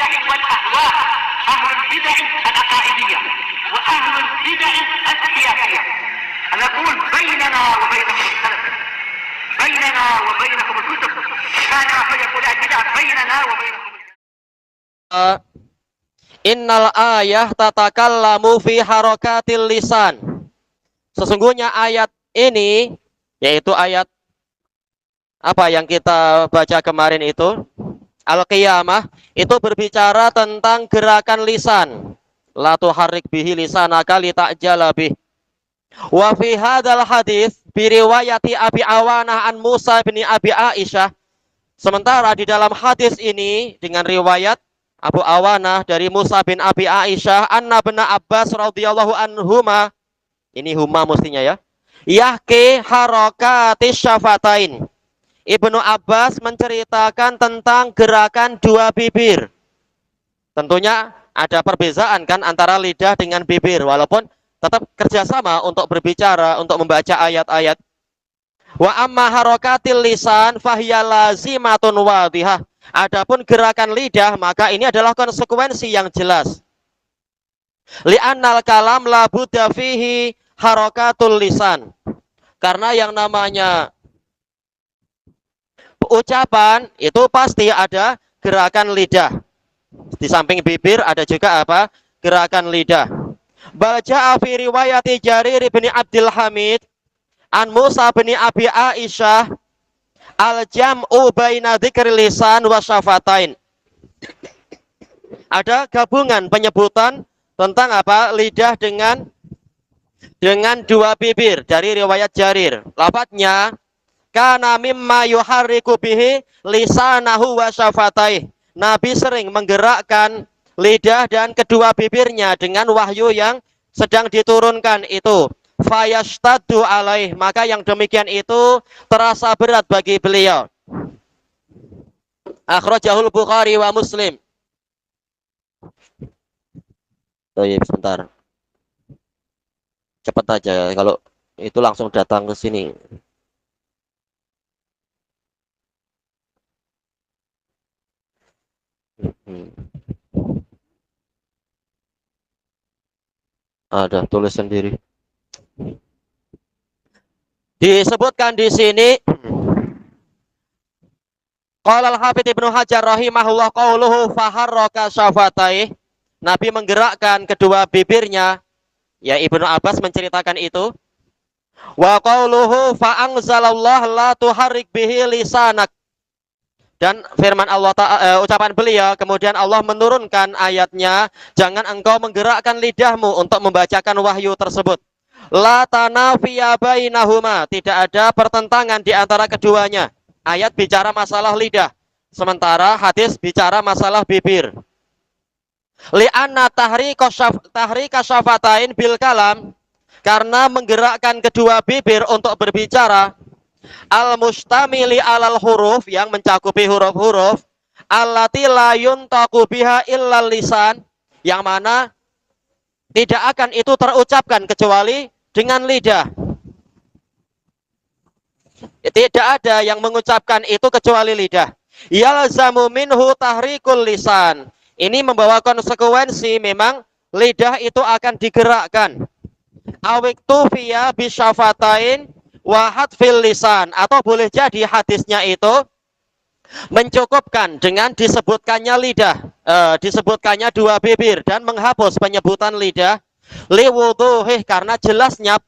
البدع والأهواء، أهل البدع العقائدية وأهل البدع السياسية. نقول بيننا وبينكم السلف، بيننا وبينكم الكتب، كان فيقول البدع بيننا وبينكم. Innal ayah tatakallamu fi harakatil lisan. Sesungguhnya ayat ini, yaitu ayat apa yang kita baca kemarin itu, Al-Qiyamah, itu berbicara tentang gerakan lisan. La tuharrik bihi lisanaka lita'jala bih. Wa fi hadzal hadis bi riwayati Abi Awanah an Musa bin Abi Aisyah. Sementara di dalam hadis ini dengan riwayat Abu Awanah dari Musa bin Abi Aisyah, anna bin Abbas radhiyallahu anhuma, ini huma mestinya ya, yahki harakatis syafatain. Ibnu Abbas menceritakan tentang gerakan dua bibir. Tentunya ada perbedaan kan antara lidah dengan bibir, walaupun tetap kerjasama untuk berbicara, untuk membaca ayat-ayat. Wa amma harakatil lisan fahiya lazimatun wadihah. Adapun gerakan lidah, maka ini adalah konsekuensi yang jelas. Li'annal kalam la budda fihi harakatul lisan. Karena yang namanya ucapan itu pasti ada gerakan lidah. Di samping bibir ada juga apa? Gerakan lidah. Baca fi riwayati Jarir bin Abdul Hamid an Musa bin Abi Aisyah al-jam'u baina dzikri lisan wa syafatain. Ada gabungan penyebutan tentang apa? Lidah dengan dua bibir dari riwayat Jarir. Lafadznya kana mimma yuharriku bihi lisanahu wa syafatai. Nabi sering menggerakkan lidah dan kedua bibirnya dengan wahyu yang sedang diturunkan itu. Fayashtaddu alaih, maka yang demikian itu terasa berat bagi beliau. Akhrajahul Bukhari wa Muslim. Oh iya, sebentar. Cepat aja kalau itu langsung datang ke sini. Ada tulis sendiri. Disebutkan di sini qala al-Hafidz Ibnu Hajar rahimahullah qauluhu faharraka syafatai. Nabi menggerakkan kedua bibirnya. Ya, Ibnu Abbas menceritakan itu. Wa qauluhu fa anzalallahu la tuharrik bihi lisanak. Dan firman Allah ucapan beliau, kemudian Allah menurunkan ayatnya, jangan engkau menggerakkan lidahmu untuk membacakan wahyu tersebut. La tanafiya bainahuma, tidak ada pertentangan di antara keduanya. Ayat bicara masalah lidah, sementara hadis bicara masalah bibir. Li'anna tahrika syafatain bil kalam, karena menggerakkan kedua bibir untuk berbicara, al-mustamili alal huruf, yang mencakupi huruf-huruf, allati la yuntaqu biha illal lisan, yang mana tidak akan itu terucapkan kecuali dengan lidah. Tidak ada yang mengucapkan itu kecuali lidah. Yalzamu minhu tahrikul lisan. Ini membawa konsekuensi memang lidah itu akan digerakkan. Awiktu fiya bisyafatain wahad fil lisan, atau boleh jadi hadisnya itu mencukupkan dengan disebutkannya lidah, disebutkannya dua bibir dan menghapus penyebutan lidah, liwuduhih, karena jelasnya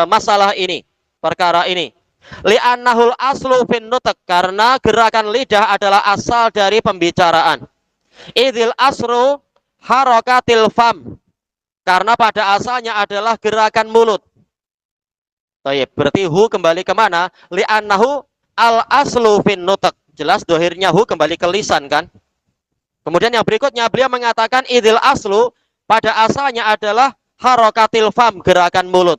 masalah ini, perkara ini. Li'annahul aslu fin nutek, karena gerakan lidah adalah asal dari pembicaraan. Idil asru harakatil fam, karena pada asalnya adalah gerakan mulut. Berarti hu kembali kemana? Li'annahu al aslu fin nutek. Jelas dohirnya hu kembali ke lisan kan. Kemudian yang berikutnya beliau mengatakan idil aslu, pada asalnya adalah harakatil fam, gerakan mulut.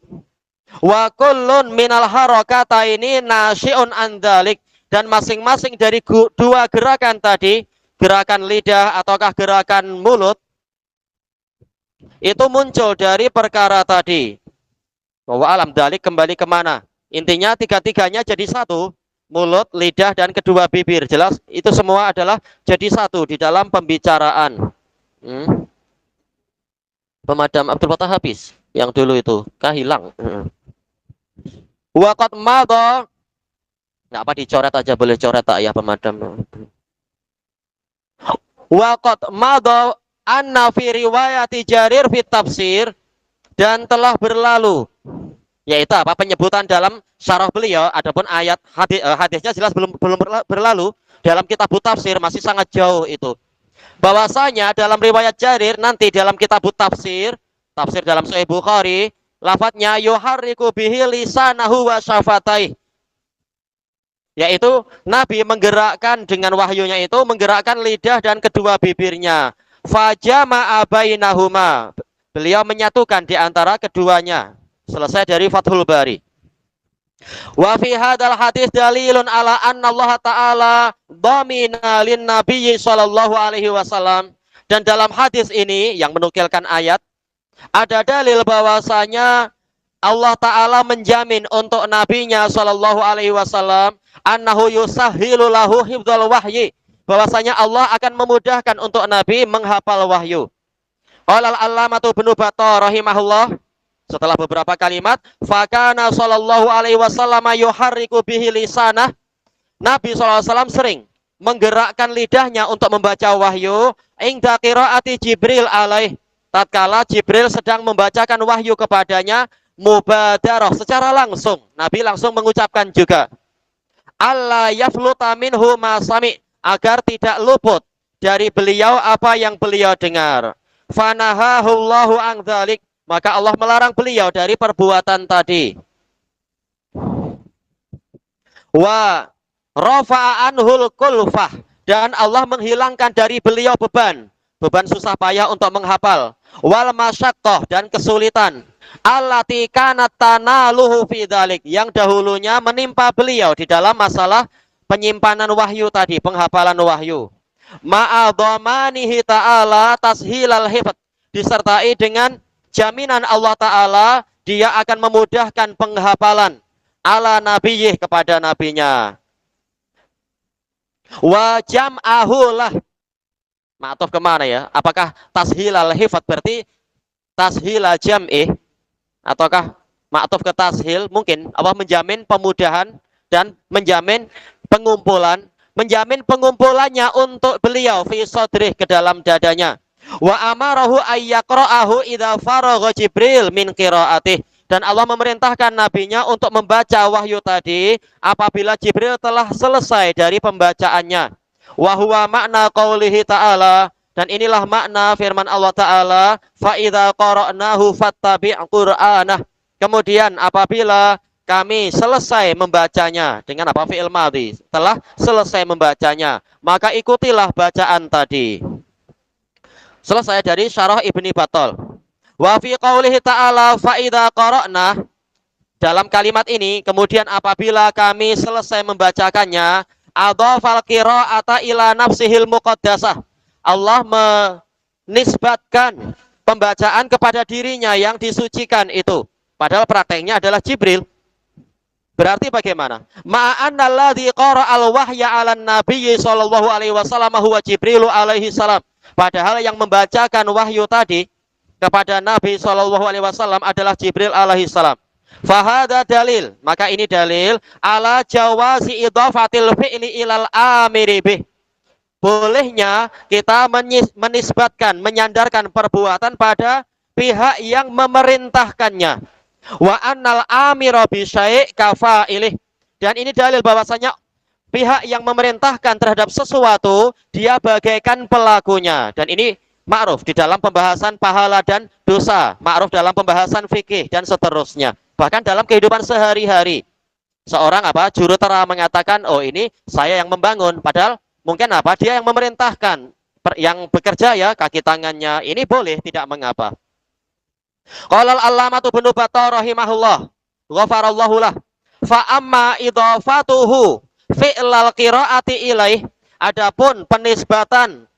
Wa kullun minal harakataini nasyi'un an dzalik, dan masing-masing dari dua gerakan tadi, gerakan lidah ataukah gerakan mulut, itu muncul dari perkara tadi. Wa alam dzalik kembali kemana? Intinya tiga-tiganya jadi satu. mulut, lidah, dan kedua bibir. Jelas itu semua adalah jadi satu di dalam pembicaraan. Pemadam Abdul Fattah habis yang dulu itu kah hilang. Waqat madha, nggak apa dicoret aja, boleh coret tak ya pemadam. Waqat madha anna fi riwayati Jarir fi tafsir, dan telah berlalu, yaitu apa, penyebutan dalam syarah beliau. Adapun ayat hadisnya jelas belum berlalu dalam kitab tafsir, masih sangat jauh itu. Bahwasanya dalam riwayat Jarir nanti dalam kitab tafsir dalam Sahih Bukhari, lafadznya yuharriku bihi lisanahu wa syafatai, yaitu Nabi menggerakkan dengan wahyunya itu, menggerakkan lidah dan kedua bibirnya. Fajama'a bainahuma, beliau menyatukan di antara keduanya. Selesai dari Fathul Bari. Wa fi hadzal hadis dalilun ala anna Allah taala dhamina lin nabiyyi sallallahu alaihi wasallam, dan dalam hadis ini yang menukilkan ayat ada dalil bahwasanya Allah taala menjamin untuk nabinya sallallahu alaihi wasallam annahu yusahhilu lahu hifdzal wahyi, bahwasanya Allah akan memudahkan untuk nabi menghafal wahyu. Qala al-allamatu Ibnu Battah rahimahullah, setelah beberapa kalimat, fakana sallallahu alaihi wasallam yuharriku bihi lisanah, Nabi sallallahu alaihi wasallam sering menggerakkan lidahnya untuk membaca wahyu inda qiraati Jibril alaih, tatkala Jibril sedang membacakan wahyu kepadanya, mubadarah, secara langsung Nabi langsung mengucapkan juga, alla yafluta minhu ma sami, agar tidak luput dari beliau apa yang beliau dengar. Fanahahullahu an dzalik, maka Allah melarang beliau dari perbuatan tadi. Wa rafa'a anhul kulfah, dan Allah menghilangkan dari beliau beban susah payah untuk menghafal. Wal masyaqqah, dan kesulitan. Allati kanat tanaluhu fi dzalik, yang dahulunya menimpa beliau di dalam masalah penyimpanan wahyu tadi, penghafalan wahyu. Ma'adhamanihi ta'ala tashilal hifdz, disertai dengan jaminan Allah Ta'ala, dia akan memudahkan penghafalan ala nabiyyih, kepada nabinya. Wa jam'ahu lah, ma'atuf kemana ya? Apakah tashilal hifdz berarti tashilal jam'ih, ataukah ma'atuf ke tashil? Mungkin Allah menjamin pemudahan dan menjamin pengumpulan, menjamin pengumpulannya untuk beliau fi sodrih, ke dalam dadanya. Wa amarahu ayyaqra'ahu idza faragha Jibril min qiraatih, dan Allah memerintahkan nabinya untuk membaca wahyu tadi apabila Jibril telah selesai dari pembacaannya. Wa huwa makna qaulihi ta'ala, dan inilah makna firman Allah Ta'ala, fa idza qara'nahu fattabi' qur'anah, kemudian apabila kami selesai membacanya, dengan apa, fi'il madhi, telah selesai membacanya, maka ikutilah bacaan tadi. Selesai dari syarah Ibni Battal. Wa fi qaulihi ta'ala fa idza qara'na, dalam kalimat ini kemudian apabila kami selesai membacakannya, adhafal qira'ata ila nafsihil muqaddasah, Allah menisbatkan pembacaan kepada dirinya yang disucikan itu, padahal prakteknya adalah Jibril. Berarti bagaimana? Ma'annalladzi qara'al wahya 'alan nabiyyi sallallahu alaihi wasallam huwa Jibrilu alaihi salam. Padahal yang membacakan wahyu tadi kepada Nabi sallallahu alaihi wasallam adalah Jibril alaihi salam. Fahada dalil, maka ini dalil ala jawazi idhafatil fi'li ilal amiri bih. Bolehnya kita menisbatkan, menyandarkan perbuatan pada pihak yang memerintahkannya. Wa annal amira bi syai' kafa'ilih, dan ini dalil bahwasanya pihak yang memerintahkan terhadap sesuatu dia bagaikan pelakunya, dan ini ma'ruf di dalam pembahasan pahala dan dosa, ma'ruf dalam pembahasan fikih dan seterusnya, bahkan dalam kehidupan sehari-hari. Seorang jurutera mengatakan, oh ini saya yang membangun, padahal mungkin dia yang memerintahkan, yang bekerja ya kaki tangannya, ini boleh, tidak mengapa. Qala al-allamatu Ibnu Battah rahimahullah, ghafarallahu lah, fa amma idhafatuhu fi'lal qiraati ilaih, adapun penisbatan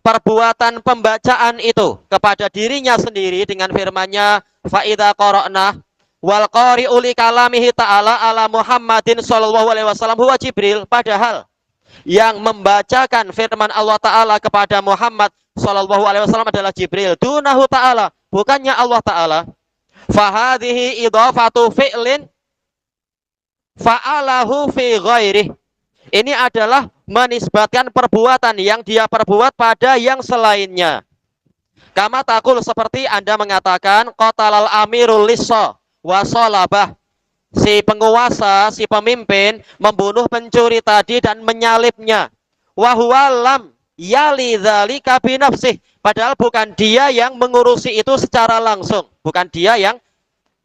perbuatan pembacaan itu kepada dirinya sendiri dengan firman-Nya fa idza qara'na, Wal qari'u li kalamihi ta'ala ala Muhammadin sallallahu alaihi wasallam huwa Jibril. Padahal yang membacakan firman Allah Ta'ala kepada Muhammad sallallahu alaihi wasallam adalah Jibril. Dunahu ta'ala, bukannya Allah Ta'ala. Fahadhihi idhafatu fi'lin fa'alahu fi ghairih. Ini adalah menisbatkan perbuatan yang dia perbuat pada yang selainnya. Kama takul, seperti Anda mengatakan qatalal amirul lissa wa salabah. Si penguasa, si pemimpin membunuh pencuri tadi dan menyalibnya. Wa huwa lam yali dzalika bi nafsih. Padahal bukan dia yang mengurusi itu secara langsung. Bukan dia yang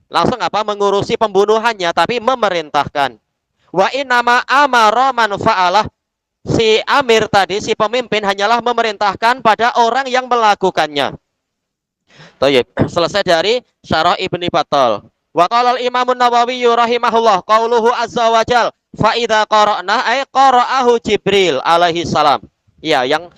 langsung mengurusi pembunuhannya, tapi memerintahkan. Wa innama amara man fa'alah. Si amir tadi, si pemimpin hanyalah memerintahkan pada orang yang melakukannya. Baik, selesai dari Syarah Ibnu Battal. Wa qala al-Imam an-Nawawi rahimahullah qauluhu azza wa jal fa idza qara'na ay qara'ahu Jibril alaihi salam. Ya, yang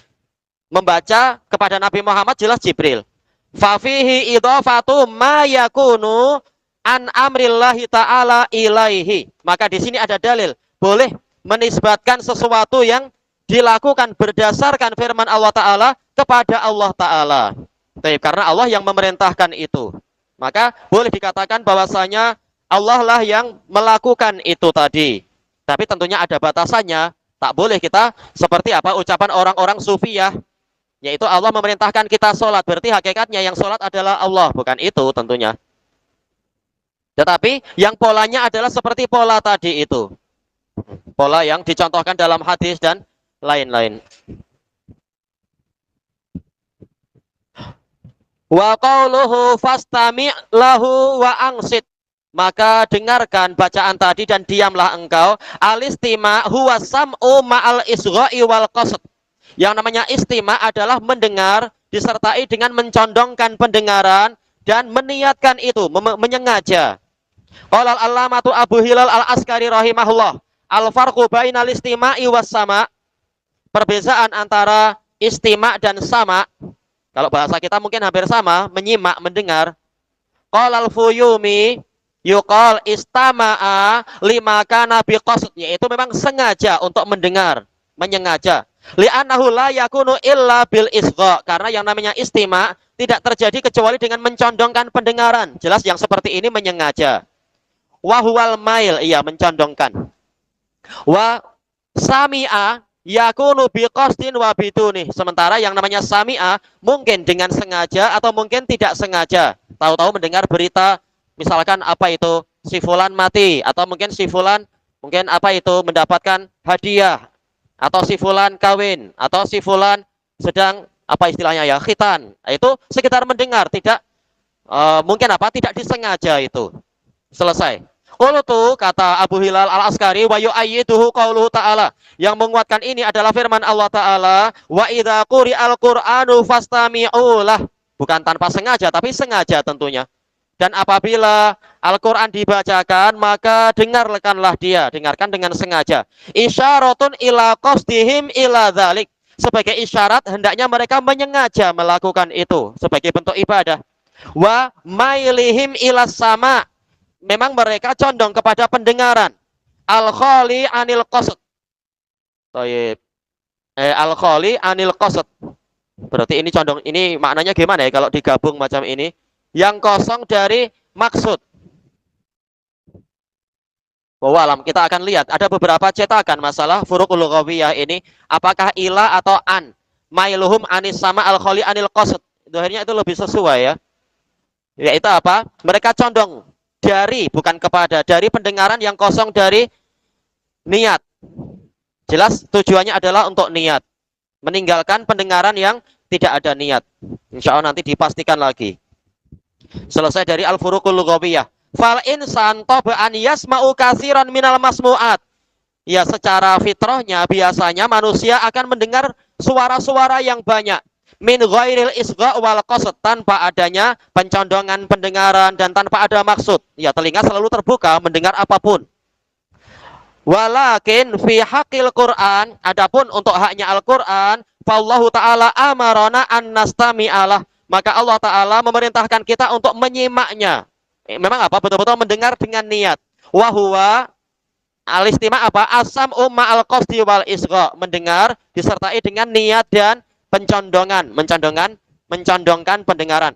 membaca kepada Nabi Muhammad jelas Jibril. Fa fihi idhafatu ma yakunu an amrillahi ta'ala ilaihi. Maka di sini ada dalil boleh menisbatkan sesuatu yang dilakukan berdasarkan firman Allah Ta'ala kepada Allah Ta'ala. Karena Allah yang memerintahkan itu, maka boleh dikatakan bahwasanya Allah lah yang melakukan itu tadi. Tapi tentunya ada batasannya. Tak boleh kita seperti ucapan orang-orang sufiyah, yaitu Allah memerintahkan kita sholat, berarti hakikatnya yang sholat adalah Allah. Bukan itu tentunya. Tetapi yang polanya adalah seperti pola tadi itu. Pola yang dicontohkan dalam hadis dan lain-lain. Wa qauluhu fastami' lahu wa angsit. Maka dengarkan bacaan tadi dan diamlah engkau. Al-istima' huwa sam'u ma'al isgha'i wal qasd. Yang namanya istima' adalah mendengar disertai dengan mencondongkan pendengaran dan meniatkan itu, menyengaja. Qala al-allamatu Abu Hilal al-Askari rahimahullah, al-farqu bainal istima'i was sama'. Perbedaan antara istima' dan sama'. Kalau bahasa kita mungkin hampir sama, menyimak, mendengar. Qala al-Fuyumi yuqal istama'a lima kana biqasd, yaitu memang sengaja untuk mendengar, menyengaja. Li'annahu la yakunu illa bil isgha, karena yang namanya istima' tidak terjadi kecuali dengan mencondongkan pendengaran. Jelas yang seperti ini menyengaja. Wa huwal mail, iya mencondongkan. Wa sami'a yakunu biqasdin wa biduni. Sementara yang namanya sami'a mungkin dengan sengaja atau mungkin tidak sengaja. Tahu-tahu mendengar berita, misalkan si fulan mati, atau mungkin si fulan mendapatkan hadiah, atau si fulan kawin, atau si fulan sedang khitan. Itu sekitar mendengar, tidak tidak disengaja itu. Selesai. Qultu, kata Abu Hilal al-Askari, wa yu'ayyiduhu qauluhu ta'ala. Yang menguatkan ini adalah firman Allah Ta'ala, wa idza quri'al Qur'anu fastami'u lah. Bukan tanpa sengaja, tapi sengaja tentunya. Dan apabila Al-Quran dibacakan, maka dengarkanlah dia. Dengarkan dengan sengaja. Isyaratun ila qasdihim ila dzalik. Sebagai isyarat, hendaknya mereka menyengaja melakukan itu sebagai bentuk ibadah. Wa mailihim ila sama'. Memang mereka condong kepada pendengaran. Al-khali anil qasd. Al-khali anil qasd. Berarti ini condong, ini maknanya gimana ya kalau digabung macam ini? Yang kosong dari maksud. Wallahualam, kita akan lihat ada beberapa cetakan masalah furuqul lughawiyah ini, apakah ila atau an. Mailuhum anis sama al-khali anil qasd. Akhirnya itu lebih sesuai ya. Yaitu apa? Mereka condong dari, bukan kepada, dari pendengaran yang kosong dari niat. Jelas tujuannya adalah untuk niat. Meninggalkan pendengaran yang tidak ada niat. Insya Allah nanti dipastikan lagi. Selesai dari al-furuqul lughawiyah. Fal insan tab'an yasma'u katsiran minal masmu'at. Ya, secara fitrahnya biasanya manusia akan mendengar suara-suara yang banyak. Min ghairil isgha' wal qasd, tanpa adanya pencondongan pendengaran dan tanpa ada maksud. Ya, telinga selalu terbuka mendengar apapun. Walakin fi haqqil Qur'an, adapun untuk haknya Al-Qur'an, fallahu ta'ala amarona an nastami'alah. Maka Allah Ta'ala memerintahkan kita untuk menyimaknya. Memang apa? Betul-betul mendengar dengan niat. Wa huwa al-istima' apa? As-sam'u ma'al qasdi wal isgha. Mendengar disertai dengan niat dan pencondongan, mencondongkan pendengaran.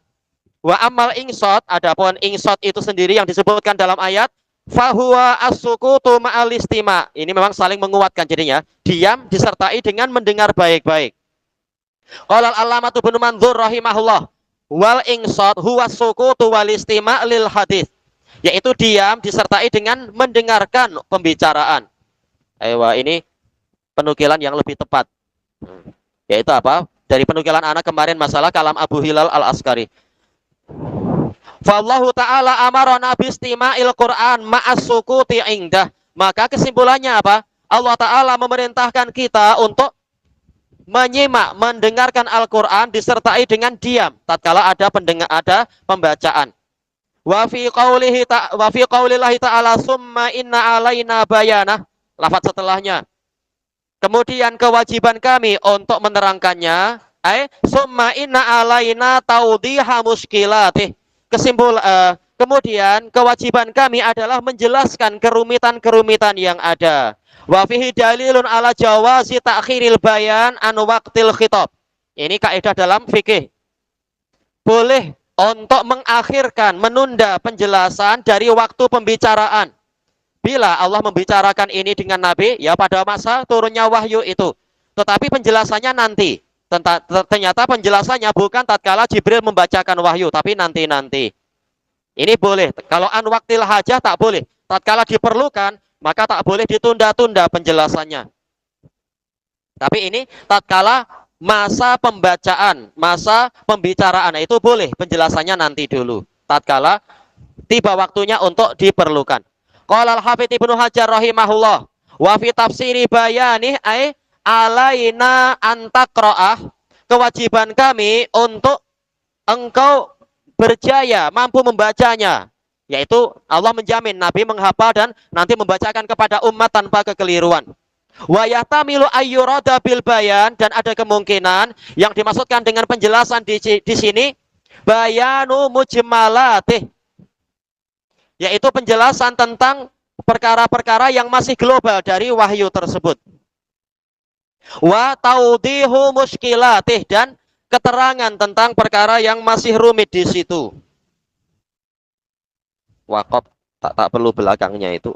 Wa amal insot, adapun insot itu sendiri yang disebutkan dalam ayat, fahuwa as-sukutu ma'al istima'. Ini memang saling menguatkan jadinya. Diam disertai dengan mendengar baik-baik. Qala al-allamatu Ibnu Mandzur rahimahullah, wal insot huwa sukutu wal istima' lil hadis. Yaitu diam disertai dengan mendengarkan pembicaraan. Ayo, ini penukilan yang lebih tepat. Yaitu apa? Dari penukilan anak kemarin masalah kalam Abu Hilal al-Askari. Fallahu ta'ala amarana bistima'il Qur'an ma'as sukuti indah. Maka kesimpulannya apa? Allah Ta'ala memerintahkan kita untuk menyimak, mendengarkan Al-Quran disertai dengan diam tatkala ada pembacaan. Wa fi qaulillahi ta'ala summa inna alaina bayanah. Lafaz setelahnya. Kemudian kewajiban kami untuk menerangkannya. Summa inna alaina taudiha muskilatih. Kemudian kewajiban kami adalah menjelaskan kerumitan-kerumitan yang ada. Wa fihi dalilun ala jawazi ta'khiril bayan an waqtil khitab. Ini kaidah dalam fikih. Boleh untuk mengakhirkan, menunda penjelasan dari waktu pembicaraan. Bila Allah membicarakan ini dengan Nabi, ya pada masa turunnya wahyu itu. Tetapi penjelasannya nanti. Ternyata penjelasannya bukan tatkala Jibril membacakan wahyu, tapi nanti-nanti. Ini boleh. Kalau an waktil hajah tak boleh. Tatkala diperlukan, maka tak boleh ditunda-tunda penjelasannya. Tapi ini tatkala masa pembacaan, masa pembicaraan itu boleh, penjelasannya nanti dulu. Tatkala tiba waktunya untuk diperlukan. Qala al-Hafidz Ibnu Hajar rahimahullah, wa fi tafsiri bayanih alaina antaqra'ah, kewajiban kami untuk engkau berjaya mampu membacanya, yaitu Allah menjamin Nabi menghafal dan nanti membacakan kepada umat tanpa kekeliruan. Wa yahtamilu ayyurada bil bayan, dan ada kemungkinan yang dimaksudkan dengan penjelasan di sini bayanu mujmalatih, yaitu penjelasan tentang perkara-perkara yang masih global dari wahyu tersebut. Wa taudihu muskilatih, dan keterangan tentang perkara yang masih rumit di situ. Waqaf tak perlu belakangnya itu.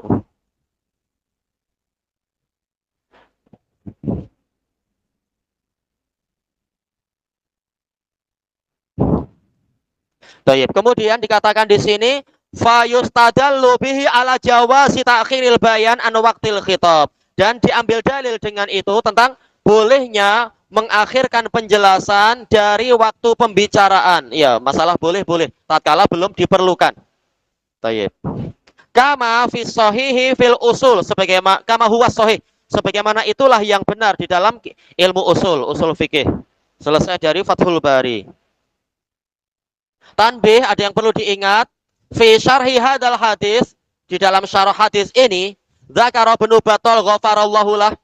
Baik, kemudian dikatakan di sini fayustadallu bihi ala jawazi ta'khiril bayan an waqtil khitab, dan diambil dalil dengan itu tentang bolehnya mengakhirkan penjelasan dari waktu pembicaraan. Ya, masalah boleh tatkala belum diperlukan. Baik. Kama fi shahihi fil usul, sebagaimana kama huwa shahih, sebagaimana itulah yang benar di dalam ilmu usul fikih. Selesai dari Fathul Bari. Tanbih, ada yang perlu diingat, fi syarhi hadal hadis, di dalam syarah hadis ini, dzakara Ibnu Battal ghafarallahu lah,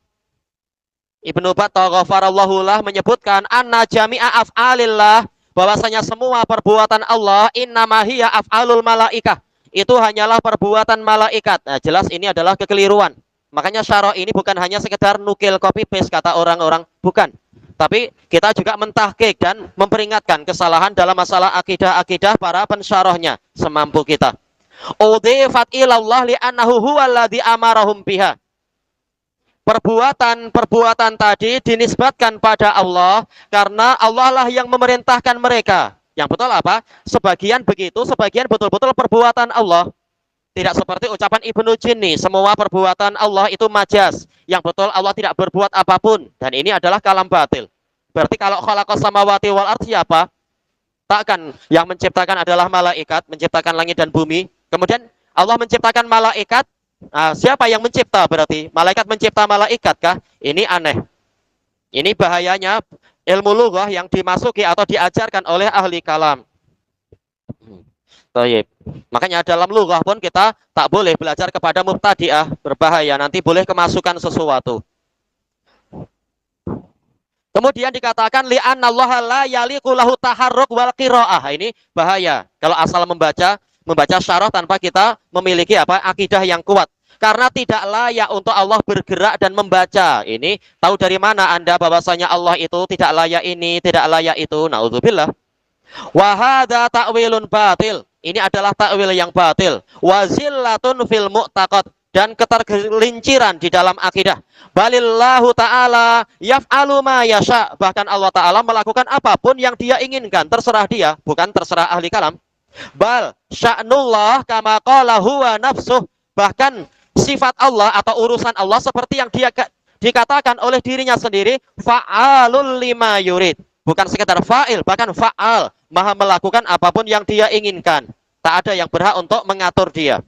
Ibnu Battal ghafarallahu lah menyebutkan anna jami'a af'alillah, bahwasanya semua perbuatan Allah innama hiya af'alul malaikah, itu hanyalah perbuatan malaikat. Nah, jelas ini adalah kekeliruan. Makanya syarah ini bukan hanya sekedar nukil copy paste kata orang-orang, bukan. Tapi kita juga mentahqiq dan memperingatkan kesalahan dalam masalah akidah-akidah para pensyarahnya semampu kita. Udhifat ilallah li'annahu huwallazi amarahum biha. Perbuatan tadi dinisbatkan pada Allah karena Allah lah yang memerintahkan mereka. Yang betul apa? Sebagian begitu, sebagian betul-betul perbuatan Allah. Tidak seperti ucapan Ibnu Jinni, semua perbuatan Allah itu majas. Yang betul Allah tidak berbuat apapun. Dan ini adalah kalam batil. Berarti kalau khalaqas samawati wal ardh siapa? Takkan yang menciptakan adalah malaikat, menciptakan langit dan bumi. Kemudian Allah menciptakan malaikat. Nah, siapa yang mencipta berarti? Malaikat mencipta malaikat kah? Ini aneh. Ini bahayanya ilmu lughah yang dimasuki atau diajarkan oleh ahli kalam. Tayyib. Makanya dalam lughah pun kita tak boleh belajar kepada mubtadi'ah, berbahaya, nanti boleh kemasukan sesuatu. Kemudian dikatakan li'annallaha la yaliqu lahu taharruk wal qiraah. Ini bahaya. Kalau asal membaca membaca syarah tanpa kita memiliki apa? Akidah yang kuat. Karena tidak layak untuk Allah bergerak dan membaca. Ini tahu dari mana Anda bahwasanya Allah itu tidak layak ini, tidak layak itu? Nauzubillah. Wa hadza ta'wilun batil. Ini adalah takwil yang batil. Wa zillatun fil mu'taqad, dan ketergelinciran di dalam akidah. Balillahu ta'ala yaf'alu ma yasha. Bahkan Allah Ta'ala melakukan apapun yang dia inginkan. Terserah dia, bukan terserah ahli kalam. Bal sya'nullah kama qala huwa nafsuh. Bahkan sifat Allah atau urusan Allah seperti yang dia dikatakan oleh dirinya sendiri, fa'alul lima yurid. Bukan sekedar fa'il, bahkan fa'al. Maha melakukan apapun yang dia inginkan. Tak ada yang berhak untuk mengatur dia.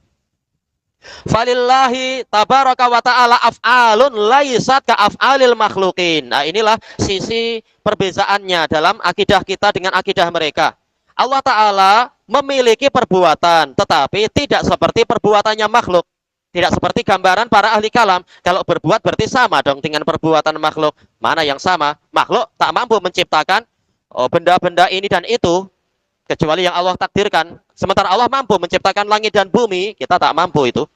Falillahi tabaraka wa ta'ala af'alun laisat ka af'alil makhlukin. Nah, inilah sisi perbezaannya dalam akidah kita dengan akidah mereka. Allah Ta'ala memiliki perbuatan, tetapi tidak seperti perbuatannya makhluk. Tidak seperti gambaran para ahli kalam. Kalau berbuat berarti sama dong dengan perbuatan makhluk. Mana yang sama? Makhluk tak mampu menciptakan benda-benda ini dan itu, kecuali yang Allah takdirkan. Sementara Allah mampu menciptakan langit dan bumi, kita tak mampu itu.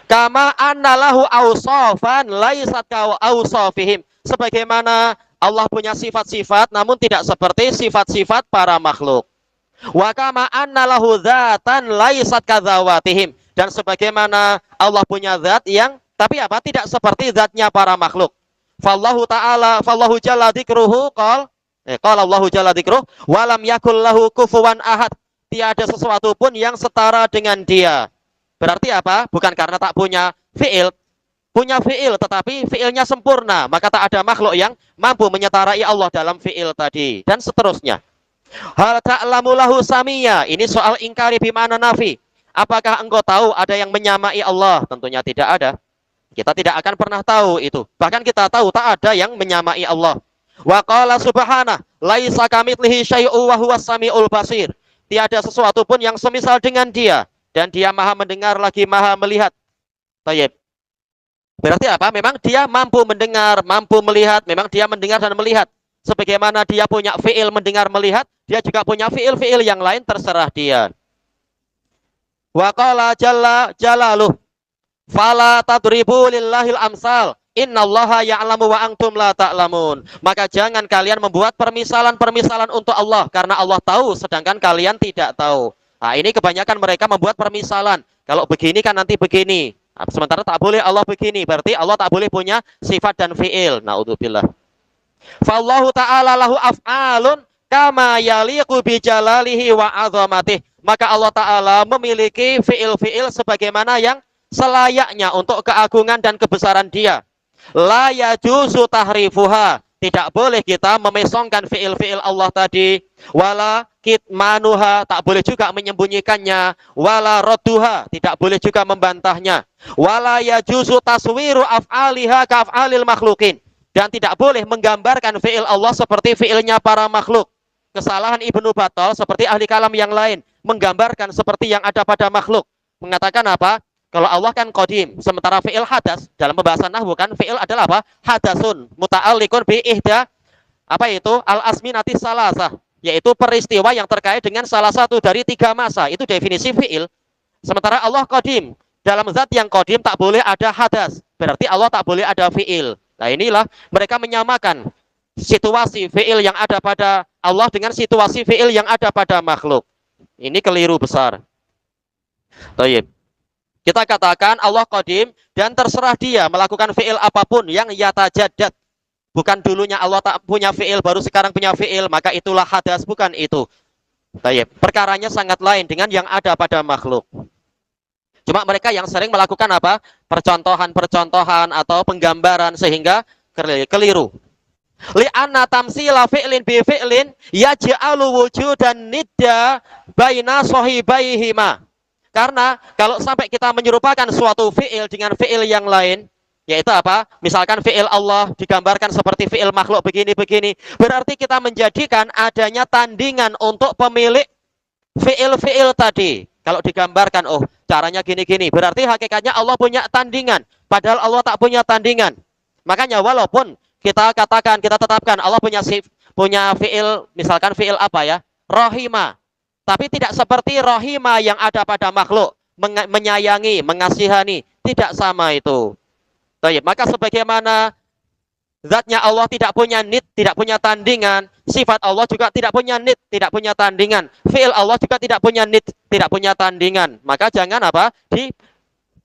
Kama annalahu awsafan laisat ka awsafihim. Sebagaimana Allah punya sifat-sifat, namun tidak seperti sifat-sifat para makhluk. Wa kama annalahu dzatan laisat ka dzawatihim. Dan sebagaimana Allah punya zat yang, tapi apa? Tidak seperti zatnya para makhluk. Fallahu ta'ala, fallahu jalla dzikruhu qala Allahu jalla dzikruh walam yakul lahu kufuwan ahad. Tiada sesuatu pun yang setara dengan dia. Berarti apa? Bukan karena tak punya fi'il. Punya fi'il tetapi fi'ilnya sempurna, maka tak ada makhluk yang mampu menyetarai Allah dalam fi'il tadi, dan seterusnya. Hal ta'lamu lahu samiyya. Ini soal ingkari bimana nafi. Apakah engkau tahu ada yang menyamai Allah? Tentunya tidak ada. Kita tidak akan pernah tahu itu. Bahkan kita tahu tak ada yang menyamai Allah. Wa qala subhanahu laisa kamitslihi syai'un wa huwas samiul basir. Tiada sesuatu pun yang semisal dengan dia, dan dia maha mendengar lagi maha melihat. Tayyib. Berarti apa? Memang dia mampu mendengar, mampu melihat, memang dia mendengar dan melihat. Sebagaimana dia punya fi'il mendengar melihat, dia juga punya fi'il-fi'il yang lain, terserah dia. Wa qala jalla jalaluh fala tadribu lillahil amsal. Innallaha ya'lamu wa antum la ta'lamun. Maka jangan kalian membuat permisalan-permisalan untuk Allah, karena Allah tahu sedangkan kalian tidak tahu. Nah, ini kebanyakan mereka membuat permisalan. Kalau begini kan nanti begini. Nah, sementara tak boleh Allah begini, berarti Allah tak boleh punya sifat dan fi'il. Naudzubillah. Fallahu ta'ala lahu af'alun kama yaliqu bi jalalihi wa 'azamatih. Maka Allah Ta'ala memiliki fi'il-fi'il sebagaimana yang selayaknya untuk keagungan dan kebesaran dia. La yajuzu tahrifuha. Tidak boleh kita memesongkan fi'il-fi'il Allah tadi. Wala kitmanuha. Tak boleh juga menyembunyikannya. Wala rodduha. Tidak boleh juga membantahnya. Wala yajuzu taswiru af'aliha ka'af'alil makhlukin. Dan tidak boleh menggambarkan fi'il Allah seperti fi'ilnya para makhluk. Kesalahan Ibnu Battal seperti ahli kalam yang lain. Menggambarkan seperti yang ada pada makhluk. Mengatakan apa? Kalau Allah kan qadim, sementara fi'il hadas dalam pembahasan nahwu kan fi'il adalah apa? Hadasun muta'alliqun bi ihda apa itu? Al-asminati salasah, yaitu peristiwa yang terkait dengan salah satu dari 3 masa. Itu definisi fi'il. Sementara Allah qadim, dalam zat yang qadim tak boleh ada hadas. Berarti Allah tak boleh ada fi'il. Nah, inilah mereka menyamakan situasi fi'il yang ada pada Allah dengan situasi fi'il yang ada pada makhluk. Ini keliru besar. Baik. Kita katakan Allah qadim dan terserah dia melakukan fi'il apapun yang yatajaddad. Bukan dulunya Allah tak punya fi'il, baru sekarang punya fi'il, maka itulah hadas. Bukan itu. Baik. Perkaranya sangat lain dengan yang ada pada makhluk. Cuma mereka yang sering melakukan apa? Percontohan-percontohan atau penggambaran sehingga keliru. Li'anna tamsila fi'lin bi fi'lin yaj'alu wujudan nidda baina sahibaihima. Karena kalau sampai kita menyerupakan suatu fi'il dengan fi'il yang lain, yaitu apa? Misalkan fi'il Allah digambarkan seperti fi'il makhluk begini-begini, berarti kita menjadikan adanya tandingan untuk pemilik fi'il-fi'il tadi. Kalau digambarkan, oh caranya gini-gini, berarti hakikatnya Allah punya tandingan, padahal Allah tak punya tandingan. Makanya walaupun kita katakan, kita tetapkan Allah punya fi'il, misalkan fi'il apa ya? Rahimah. Tapi tidak seperti rahima yang ada pada makhluk, menyayangi, mengasihani, tidak sama itu. Baik, maka sebagaimana zatnya Allah tidak punya nid, tidak punya tandingan, sifat Allah juga tidak punya nid, tidak punya tandingan, fi'il Allah juga tidak punya nid, tidak punya tandingan. Maka jangan apa?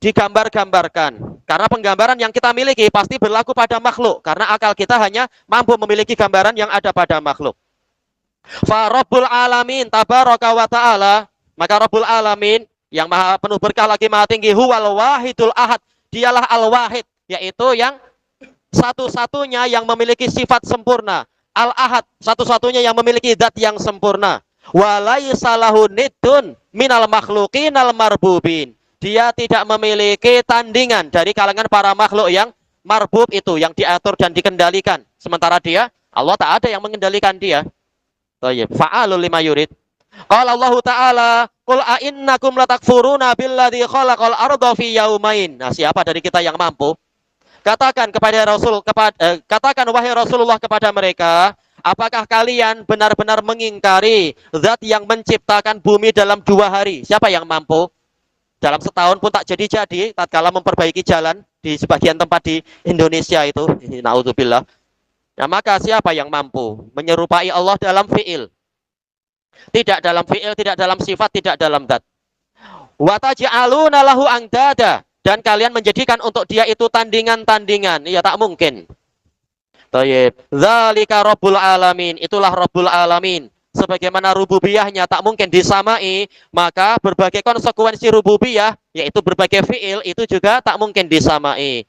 Digambar-gambarkan. Karena penggambaran yang kita miliki pasti berlaku pada makhluk, karena akal kita hanya mampu memiliki gambaran yang ada pada makhluk. Fa Rabbul Alamin tabaraka wa ta'ala, maka Rabbul Alamin yang maha penuh berkah lagi maha tinggi, huwal wahidul ahad, dialah al-wahid, yaitu yang satu-satunya yang memiliki sifat sempurna, al-ahad, satu-satunya yang memiliki zat yang sempurna. Walaisa lahu niddun minal makhluqinal marbubin, dia tidak memiliki tandingan dari kalangan para makhluk yang marbub itu, yang diatur dan dikendalikan. Sementara dia, Allah tak ada yang mengendalikan dia. Fa'alul lima yurid. Qala Allah Ta'ala, qul a'innakum latakfuruna billadzi khalaqal arda fi yaumain. Nah, siapa dari kita yang mampu? Katakan kepada katakan wahai Rasulullah kepada mereka, apakah kalian benar-benar mengingkari zat yang menciptakan bumi dalam 2 hari? Siapa yang mampu? Dalam setahun pun tak jadi-jadi, tatkala memperbaiki jalan di sebagian tempat di Indonesia itu, naudzubillah. Nah, maka siapa yang mampu menyerupai Allah dalam fi'il? Tidak dalam fi'il, tidak dalam sifat, tidak dalam zat. Wa taj'aluna lahu andada, dan kalian menjadikan untuk dia itu tandingan-tandingan. Ya tak mungkin. Thayyib. Dzalika Rabbul Alamin, itulah Rabbul Alamin. Sebagaimana rububiyahnya tak mungkin disamai, maka berbagai konsekuensi rububiyah, yaitu berbagai fi'il, itu juga tak mungkin disamai.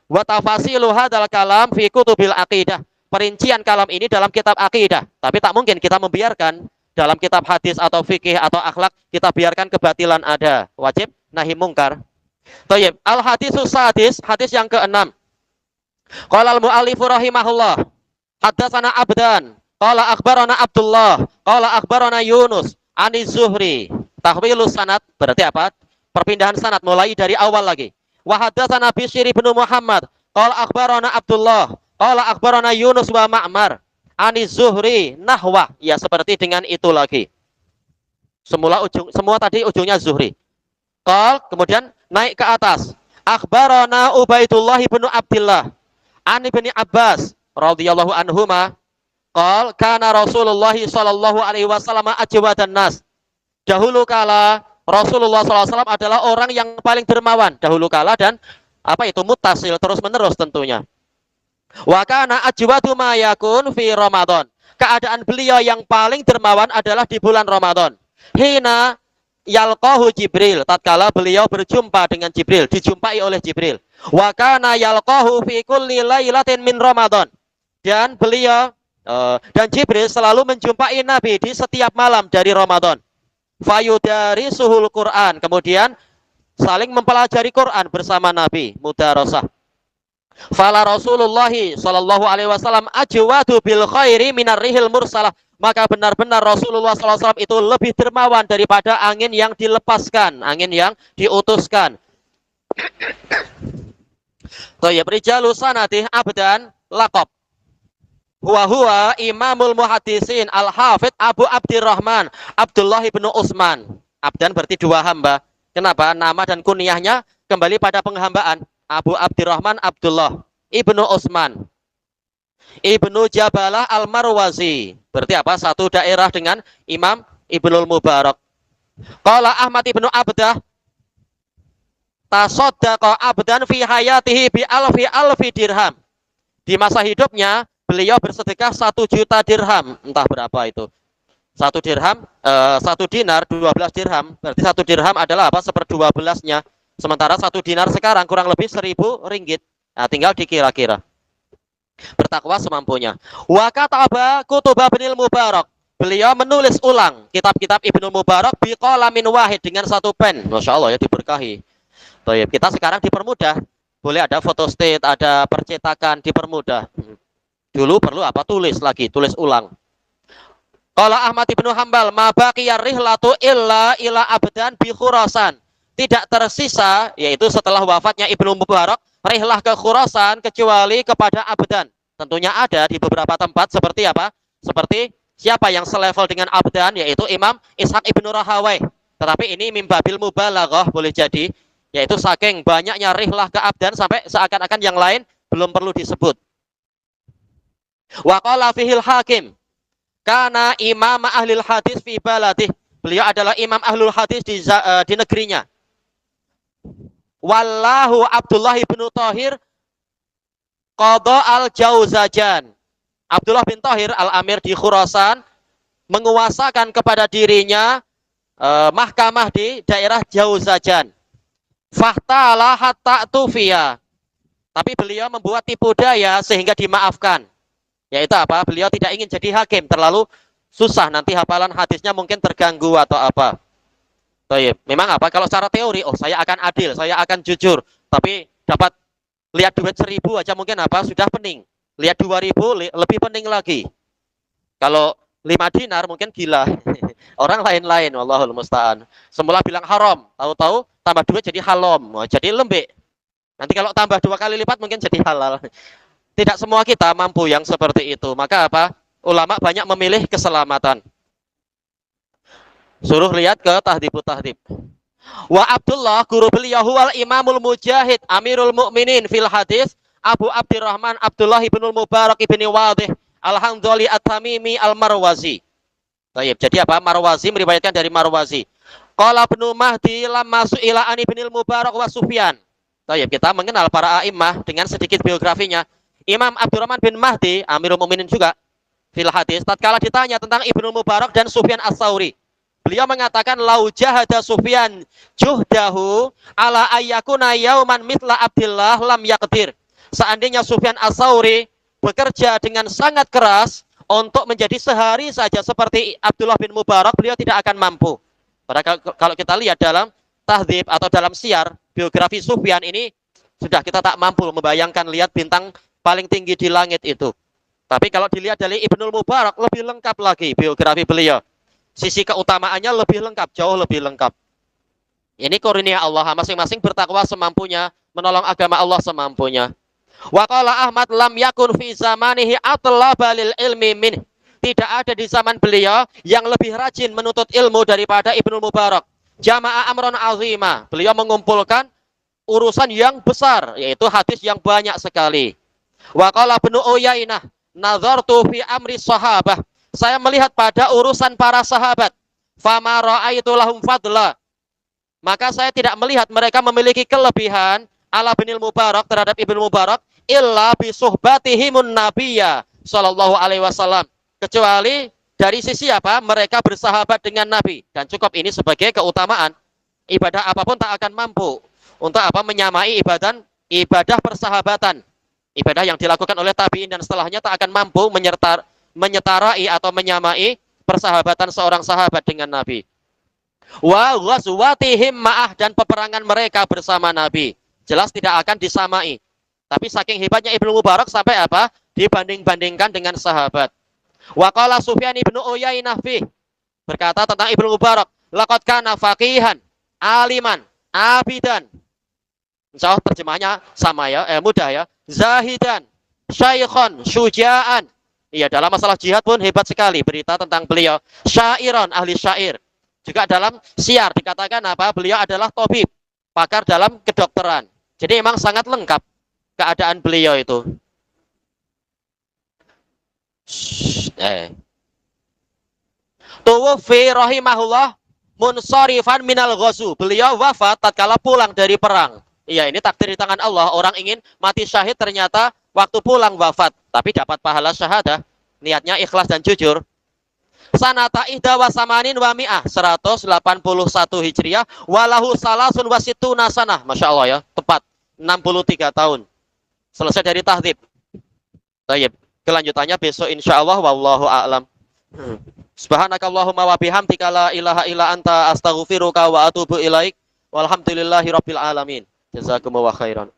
Wa tafasilu hadzal kalam fi kutubil aqidah. Perincian kalam ini dalam kitab akidah, tapi tak mungkin kita membiarkan dalam kitab hadis atau fikih atau akhlak, kita biarkan kebatilan ada. Wajib nahi mungkar. Thayyib. Al hadisus sadis, hadis yang ke-6. Qala al mu'allifu rahimahullah, haddatsana Abdan, qala akhbarana Abdullah, qala akhbarana Yunus ani Zuhri. Tahwilus sanad berarti apa? Perpindahan sanad mulai dari awal lagi. Wa haddatsana Bishr bin Muhammad, qala akhbarana Abdullah, qala akhbarana Yunus wa Ma'mar ani Zuhri nahwa, ya seperti dengan itu lagi. Semua tadi ujungnya Zuhri. Qal, kemudian naik ke atas. Akhbarana Ubaidullah bin Abdullah ani bin Abbas radhiyallahu anhuma qal kana Rasulullah sallallahu alaihi wasallam ajwadan nas. Dahulu kala Rasulullah SAW adalah orang yang paling dermawan dahulu kala, dan muttasil, terus menerus tentunya. Wa kana ajwadu ma yakun fi Ramadan. Keadaan beliau yang paling dermawan adalah di bulan Ramadan. Hina yalqahu Jibril, tatkala beliau berjumpa dengan Jibril, dijumpai oleh Jibril. Wa kana yalqahu fi kulli lailatin min Ramadan. Dan beliau dan Jibril selalu menjumpai Nabi di setiap malam dari Ramadan. Fayudari suhul Quran, kemudian saling mempelajari Quran bersama Nabi, mudarasah. Fala Rasulullah sallallahu alaihi wasallam ajwadu bil khairi minar rihil mursalah, maka benar-benar Rasulullah sallallahu alaihi wasallam itu lebih dermawan daripada angin yang dilepaskan, angin yang diutuskan. Thayyib. Rijalu sanadih Abdan laqab. Huwa imamul muhaddisin al-hafidh Abu Abdirrahman Abdullah bin Utsman. Abdan berarti 2 hamba. Kenapa? Nama dan kunyahnya kembali pada penghambaan. Abu Abdirrahman Abdullah ibnu Utsman ibnu Jabalah al-Marwazi. Berarti apa? Satu daerah dengan Imam Ibnul Mubarak. Qala Ahmad ibnu Abdah, tasaddaqa abdan fi hayatihi bi alfi dirham. Di masa hidupnya beliau bersedekah 1 juta dirham, entah berapa itu. 1 dirham, 1 dinar 12 dirham. Berarti 1 dirham adalah apa? 1/12-nya. Sementara 1 dinar sekarang kurang lebih 1.000 ringgit. Nah, tinggal dikira-kira. Bertakwa semampunya. Wa kataba kutuba Ibnul Mubarak. Beliau menulis ulang kitab-kitab Ibnul Mubarak biqalamin wahid, dengan 1 pen. Masya Allah ya, diberkahi. Kita sekarang dipermudah. Boleh ada photostat, ada percetakan, dipermudah. Dulu perlu apa? Tulis lagi, tulis ulang. Qala Ahmad ibnu Hambal, ma baqiyar rihlatu illa ila abdan bi Khurasan. Tidak tersisa, yaitu setelah wafatnya Ibnu Mubarak, rihlah ke Khurasan kecuali kepada abdan. Tentunya ada di beberapa tempat seperti apa? Seperti Siapa yang selevel dengan abdan? Yaitu Imam Ishaq ibnu Rahawai. Tetapi ini mimbabil mubalaghah boleh jadi, yaitu saking banyaknya rihlah ke abdan sampai seakan-akan yang lain belum perlu disebut. Wa qala fihil hakim, karena imam ahlil hadis fi baladih. Beliau adalah imam ahlul hadis di negerinya. Wallahu Abdullah ibnu Thahir qada al-Jauzajan. Abdullah bin Thahir al-Amir di Khurasan menguasakan kepada dirinya mahkamah di daerah Jauzajan. Fahtala hatta tufiya. Tapi beliau membuat tipu daya sehingga dimaafkan. Yaitu apa? Beliau tidak ingin jadi hakim, terlalu susah, nanti hafalan hadisnya mungkin terganggu atau apa. Baik, memang apa? Kalau secara teori, oh saya akan adil, saya akan jujur, tapi dapat lihat duit 1.000 aja mungkin apa? Sudah pening. Lihat 2.000 lebih pening lagi. Kalau 5 dinar mungkin gila. Orang lain-lain, wallahul musta'an. Semula bilang haram, tahu-tahu tambah duit jadi halom, jadi lembek. Nanti kalau tambah 2 kali lipat mungkin jadi halal. Tidak semua kita mampu yang seperti itu. Maka apa? Ulama banyak memilih keselamatan. Suruh lihat ke Tahdhibut Tahdhib. Wa Abdullah guru beliau huwal Imamul Mujahid Amirul Mukminin fil hadis Abu Abdurrahman Abdullah ibnul Mubarak ibni Wadih Al-Hamdali At-Tamimi Al-Marwazi. Baik, jadi apa? Marwazi meriwayatkan dari Marwazi. Qala Ibnu Mahdi lamma su'ila an ibnil Mubarak wa Sufyan. Baik, kita mengenal para a'immah dengan sedikit biografinya. Imam Abdurrahman bin Mahdi Amirul Mukminin juga fil hadis tatkala ditanya tentang Ibnu Mubarak dan Sufyan Ats-Tsauri. Beliau mengatakan lau jahada Sufyan juhdahu ala ayyakuna yauman mitla Abdillah lam yaqdir. Seandainya Sufyan Ats-Tsauri bekerja dengan sangat keras untuk menjadi sehari saja seperti Abdullah bin Mubarak, beliau tidak akan mampu. Padahal kalau kita lihat dalam Tahdhib atau dalam Syiar, biografi Sufyan ini sudah kita tak mampu membayangkan, lihat bintang paling tinggi di langit itu. Tapi kalau dilihat dari Ibnul Mubarak lebih lengkap lagi biografi beliau. Sisi keutamaannya lebih lengkap, jauh lebih lengkap. Ini karunia Allah, masing-masing bertakwa semampunya, menolong agama Allah semampunya. Wa qala Ahmad lam yakun fi zamanihi atlaba lil ilmi min. Tidak ada di zaman beliau yang lebih rajin menuntut ilmu daripada Ibnu Mubarak. Jama'a amron azima. Beliau mengumpulkan urusan yang besar, yaitu hadis yang banyak sekali. Wa qala Ibnu Uyainah nazartu fi amri sahabah. Saya melihat pada urusan para sahabat. Fama ra'aitu lahum fadla. Maka saya tidak melihat mereka memiliki kelebihan ala binil Mubarak terhadap Ibnu Mubarak illa bi suhbatihimun nabiyya sallallahu alaihi wasallam. Kecuali dari sisi apa? Mereka bersahabat dengan Nabi, dan cukup ini sebagai keutamaan. Ibadah apapun tak akan mampu untuk apa? Menyamai ibadah persahabatan. Ibadah yang dilakukan oleh tabi'in dan setelahnya tak akan mampu menyetarai atau menyamai persahabatan seorang sahabat dengan Nabi. Wa ghazwatihim ma'ah, dan peperangan mereka bersama Nabi jelas tidak akan disamai. Tapi saking hebatnya Ibnu Mubarak sampai apa? Dibanding-bandingkan dengan sahabat. Wa qala Sufyan ibnu Uyainah fi, berkata tentang Ibnu Mubarak, laqad kana faqihan, aliman, abidan. Insyaallah terjemahnya sama ya, mudah ya. Zahidan, syaikhon, syuja'an. Iya, dalam masalah jihad pun hebat sekali berita tentang beliau. Syairon, ahli syair. Juga dalam Syiar dikatakan apa? Beliau adalah tabib, pakar dalam kedokteran. Jadi memang sangat lengkap keadaan beliau itu. Tuwfi rahimahullah munsharifan minal ghazu. Beliau wafat tatkala pulang dari perang. Iya, ini takdir di tangan Allah. Orang ingin mati syahid, ternyata waktu pulang wafat, tapi dapat pahala syahadah. Niatnya ikhlas dan jujur. Sanata ihda wa samanin wa mi'ah, 181 Hijriah, walahu salasun wasituna sanah. Masya Allah ya, tepat 63 tahun. Selesai dari Tahdhib. Baik, kelanjutannya besok insya Allah, wallahu a'lam. Subhanakallahumma wa bihamdika la ilaha illa anta astaghfiruka wa atubu ilaik. Walhamdulillahi rabbil alamin. Jazakumullahu khairan.